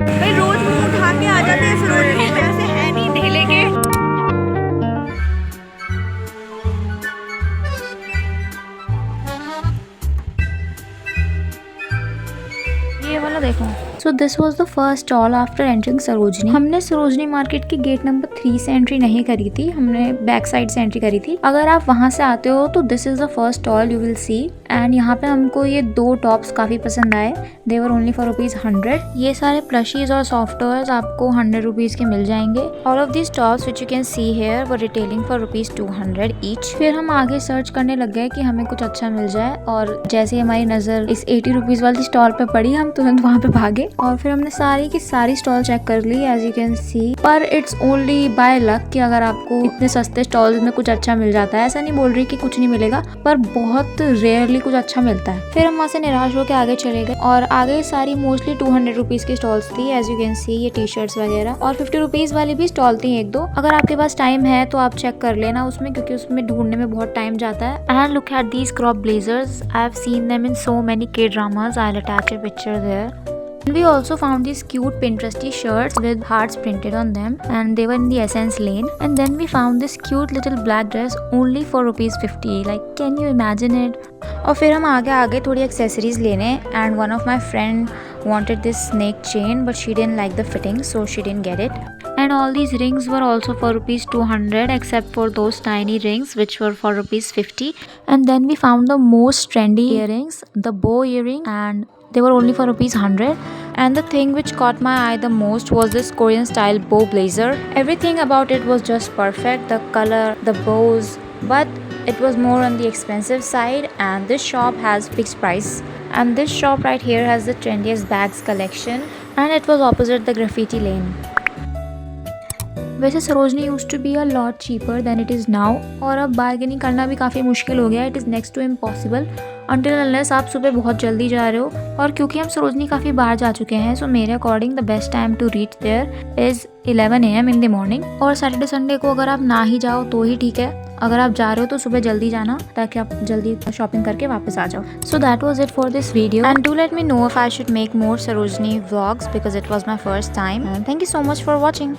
भाई रोज मुंह उठा के आ जाते हैं सरोजनी, पैसे है नहीं ढेले के। ये वाला देखो। So this was the first stall after entering Sarojini. हमने सरोजनी मार्केट की गेट नंबर 3 से एंट्री नहीं करी थी, हमने बैक साइड से एंट्री करी थी। अगर आप वहां से आते हो तो this is the first stall you will see. And यहाँ पे हमको ये 2 टॉप्स काफी पसंद आए। दे वर ओनली फॉर ₹100। ये सारे प्लशीज और सॉफ्ट टॉयज आपको ₹100 के मिल जाएंगे। All of these tops which you can see here were retailing for ₹200 each. फिर हम आगे सर्च करने लग गए कि हमें कुछ अच्छा मिल जाए, और जैसे हमारी नजर इस ₹80 वाली स्टॉल पे पड़ी, हम तुरंत वहाँ पे भागे और फिर हमने सारी की सारी स्टॉल चेक कर ली एज यू कैन सी। पर इट्स ओनली बाय लक कि अगर आपको इतने सस्ते स्टॉल्स में कुछ अच्छा मिल जाता है। ऐसा नहीं बोल रही कि कुछ नहीं मिलेगा, पर बहुत रेयरली कुछ अच्छा मिलता है। फिर हम वहाँ से निराश होकर आगे चले गए और आगे सारी मोस्टली ₹200 की स्टॉल्स थी एज यू कैन सी। ये टी शर्ट्स वगैरह, और ₹50 वाली भी स्टॉल थी 1-2। अगर आपके पास टाइम है तो आप चेक कर लेना उसमें, क्योंकि उसमें ढूंढने में बहुत टाइम जाता है। And look at these crop blazers, I have seen them in so many K-dramas. I'll attach a picture there. And we also found these cute Pinteresty shirts with hearts printed on them, and they were in the Essence lane. And then we found this cute little black dress only for ₹50. Like, can you imagine it? और फिर हम आगे थोड़ी accessories लेने, and one of my friend wanted this snake chain but she didn't like the fitting, so she didn't get it. And all these rings were also for ₹200 except for those tiny rings which were for ₹50. And then we found the most trendy earrings, the bow earring, and they were only for ₹100. And the thing which caught my eye the most was this Korean style bow blazer. Everything about it was just perfect, the color, the bows, but it was more on the expensive side, and this shop has fixed price. And this shop right here has the trendiest bags collection, and it was opposite the graffiti lane. वैसे Sarojini used to be a lot cheaper than it is now, और अब bargaining करना भी काफ़ी मुश्किल हो गया। It is next to impossible until unless आप सुबह बहुत जल्दी जा रहे हो। और क्योंकि हम सरोजनी काफ़ी बाहर जा चुके हैं, सो मेरे according the best time to reach there is 11 AM in the morning. और सैटरडे संडे को अगर आप ना ही जाओ तो ही ठीक है, अगर आप जा रहे हो तो सुबह जल्दी जाना ताकि आप जल्दी शॉपिंग करके वापस आ जाओ। So that was it for this video, and do let me know if I should make more Sarojini vlogs because it was my first time. Thank you so much for watching.